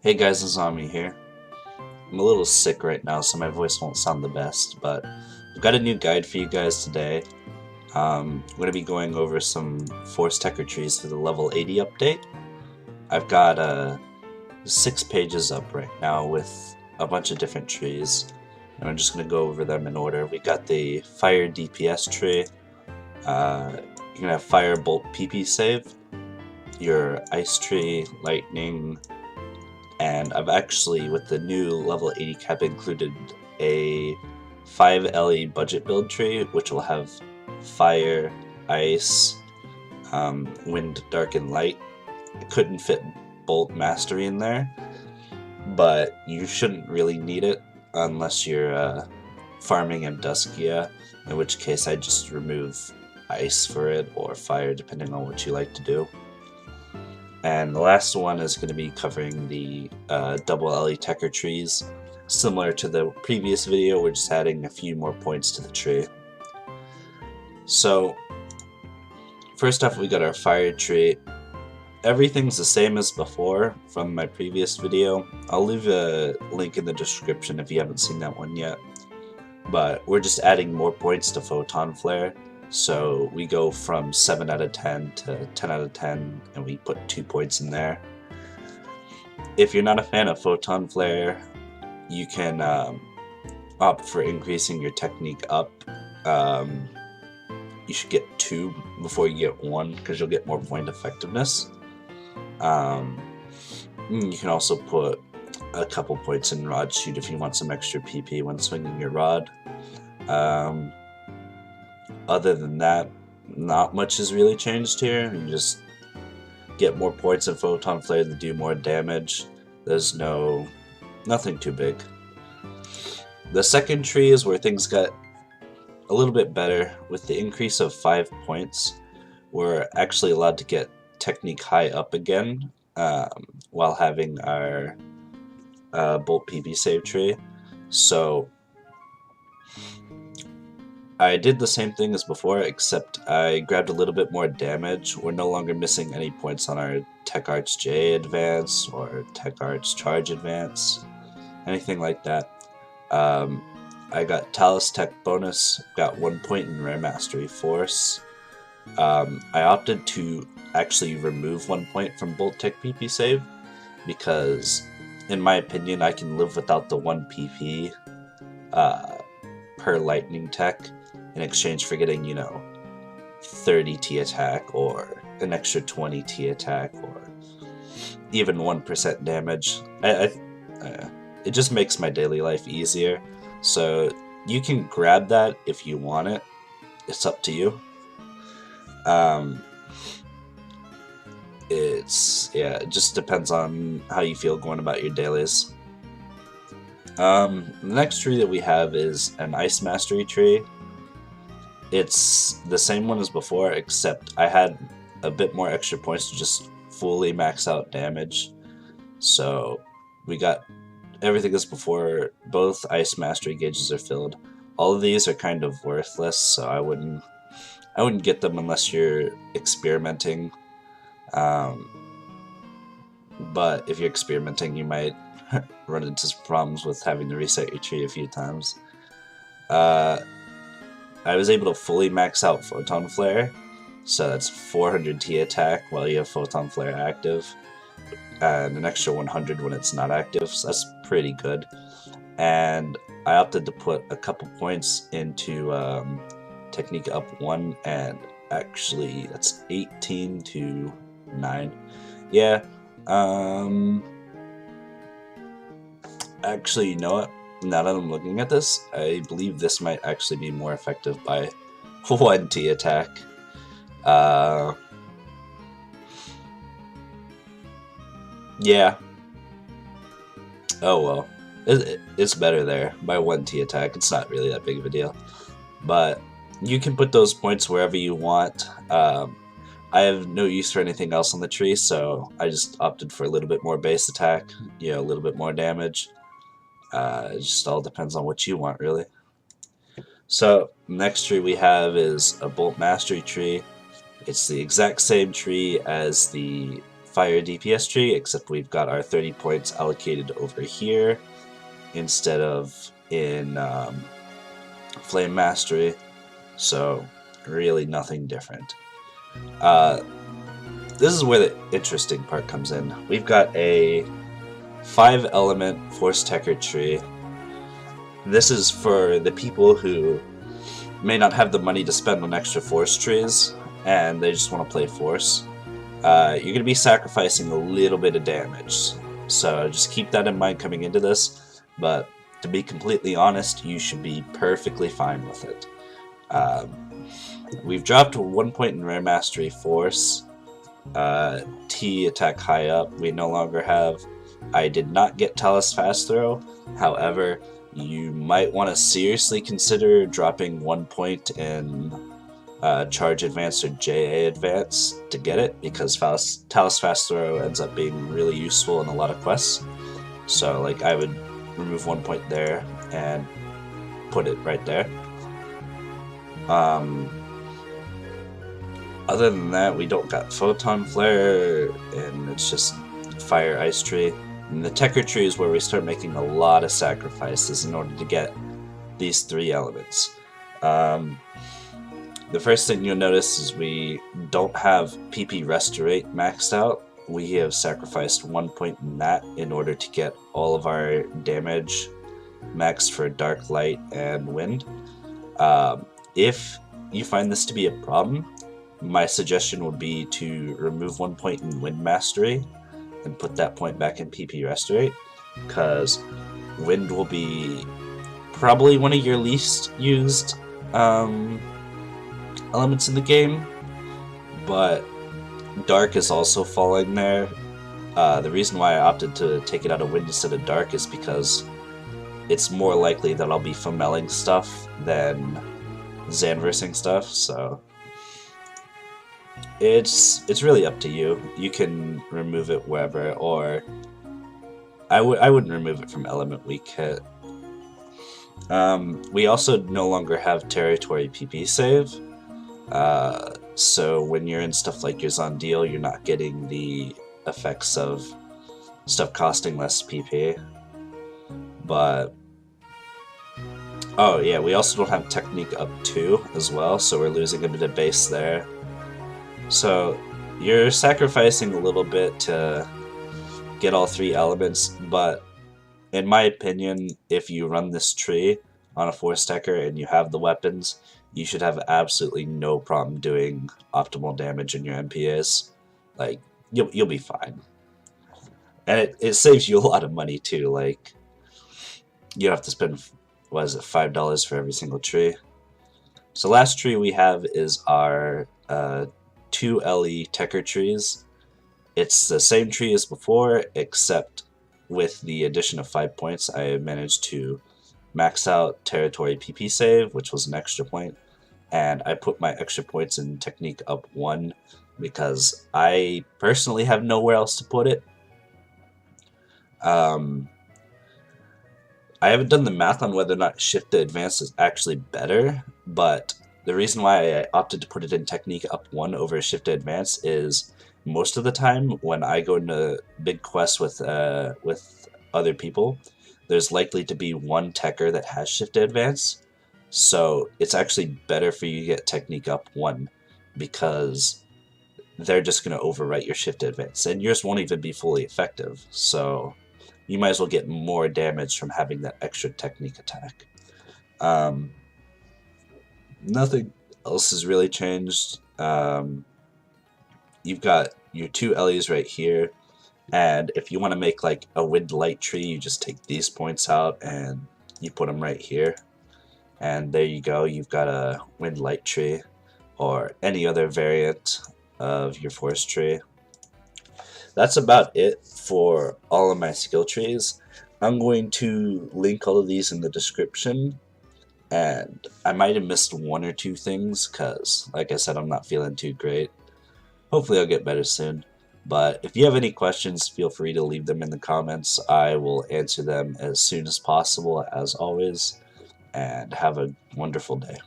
Hey guys, azami here. I'm a little sick right now, so my voice won't sound the best, but I've got a new guide for you guys today. I'm going to be going over some force techer trees for the level 80 update. I've got 6 pages up right now with a bunch of different trees, and I'm just going to go over them in order. We got the fire DPS tree, you're going to have fire bolt PP save, your ice tree, lightning, and I've actually, with the new level 80 cap, included a 5 LE budget build tree, which will have fire, ice, wind, dark, and light. I couldn't fit bolt mastery in there, but you shouldn't really need it unless you're farming Duskia, in which case I just remove ice for it, or fire, depending on what you like to do. And the last one is going to be covering the double LE Techer trees. Similar to the previous video, we're just adding a few more points to the tree. So, first off, we got our fire tree. Everything's the same as before from my previous video. I'll leave a link in the description if you haven't seen that one yet. But we're just adding more points to Photon Flare. So we go from 7 out of 10 to 10 out of 10, and we put 2 points in there. If you're not a fan of Photon Flare, you can opt for increasing your technique up. You should get 2 before you get 1, because you'll get more point effectiveness. You can also put a couple points in Rod Shoot if you want some extra PP when swinging your rod. Other than that, not much has really changed here. You just get more points in Photon Flare to do more damage. There's nothing too big. The second tree is where things got a little bit better. With the increase of 5 points, we're actually allowed to get technique high up again while having our bolt PP save tree. So I did the same thing as before, except I grabbed a little bit more damage. We're no longer missing any points on our Tech Arts J advance or Tech Arts Charge advance, anything like that. I got Talus Tech bonus, got 1 point in Rare Mastery Force. I opted to actually remove 1 point from Bolt Tech PP save, because in my opinion I can live without the 1 PP per lightning tech in exchange for getting, 30 T attack or an extra 20 T attack or even 1% damage. It just makes my daily life easier. So you can grab that if you want it. It's up to you. It just depends on how you feel going about your dailies. The next tree that we have is an Ice Mastery tree. It's the same one as before, except I had a bit more extra points to just fully max out damage. So we got everything as before. Both Ice Mastery gauges are filled. All of these are kind of worthless, so I wouldn't get them unless you're experimenting. But if you're experimenting, you might run into some problems with having to reset your tree a few times. I was able to fully max out Photon Flare, so that's 400 T attack while you have Photon Flare active, and an extra 100 when it's not active, so that's pretty good. And I opted to put a couple points into Technique up 1, and actually that's 18 to 9. Yeah, actually, you know what? Now that I'm looking at this, I believe this might actually be more effective by 1 T attack. Yeah. Oh well. It's better there by 1 T attack. It's not really that big of a deal. But you can put those points wherever you want. I have no use for anything else on the tree, so I just opted for a little bit more base attack, a little bit more damage. It just all depends on what you want, really. So, next tree we have is a Bolt Mastery tree. It's the exact same tree as the fire DPS tree, except we've got our 30 points allocated over here instead of in Flame Mastery, so really nothing different. This is where the interesting part comes in. We've got a 5-element Force Techer tree. This is for the people who may not have the money to spend on extra Force trees, and they just want to play Force. You're going to be sacrificing a little bit of damage, so just keep that in mind coming into this, but to be completely honest, you should be perfectly fine with it. We've dropped 1 point in Rare Mastery Force, T attack high up, we no longer have. I did not get Talus Fast Throw, however, you might want to seriously consider dropping 1 point in Charge Advance or JA Advance to get it, because Talus Fast Throw ends up being really useful in a lot of quests. So like I would remove 1 point there and put it right there. Other than that, we don't got Photon Flare, and it's just Fire Ice Tree. And the Techer Tree is where we start making a lot of sacrifices in order to get these 3 elements. The first thing you'll notice is we don't have PP Restorate maxed out. We have sacrificed 1 point in that in order to get all of our damage maxed for Dark, Light, and Wind. If you find this to be a problem, my suggestion would be to remove 1 point in Wind Mastery and put that point back in PP Restorate, because Wind will be probably one of your least used elements in the game, but Dark is also falling there. The reason why I opted to take it out of Wind instead of Dark is because it's more likely that I'll be fomelling stuff than Zanversing stuff, so it's really up to you. You can remove it wherever, or I wouldn't remove it from Element Weak hit. We also no longer have Territory PP save, so when you're in stuff like your Zondeal, you're not getting the effects of stuff costing less PP. But oh yeah, we also don't have Technique up 2 as well, so we're losing a bit of base there. So you're sacrificing a little bit to get all 3 elements, but in my opinion, if you run this tree on a Force Techer and you have the weapons, you should have absolutely no problem doing optimal damage in your MPAs. Like, you'll be fine. And it saves you a lot of money too, like, you have to spend, what is it, $5 for every single tree. So last tree we have is our 2 LE Techer trees. It's the same tree as before, except with the addition of 5 points, I managed to max out Territory PP save, which was an extra point, and I put my extra points in Technique up 1 because I personally have nowhere else to put it. I haven't done the math on whether or not Shift to Advance is actually better, but the reason why I opted to put it in Technique up 1 over Shift to Advance is most of the time when I go into big quests with other people, there's likely to be one Techer that has Shift to Advance, so it's actually better for you to get Technique up 1 because they're just going to overwrite your Shift to Advance, and yours won't even be fully effective, so you might as well get more damage from having that extra Technique attack. Nothing else has really changed. You've got your 2 LEs right here, and if you want to make like a Wind Light tree, you just take these points out and you put them right here, and there you go, you've got a Wind Light tree or any other variant of your Force tree. That's about it for all of my skill trees. I'm going to link all of these in the description, and I might have missed 1 or 2 things because, like I said, I'm not feeling too great. Hopefully I'll get better soon. But if you have any questions, feel free to leave them in the comments. I will answer them as soon as possible, as always, and have a wonderful day.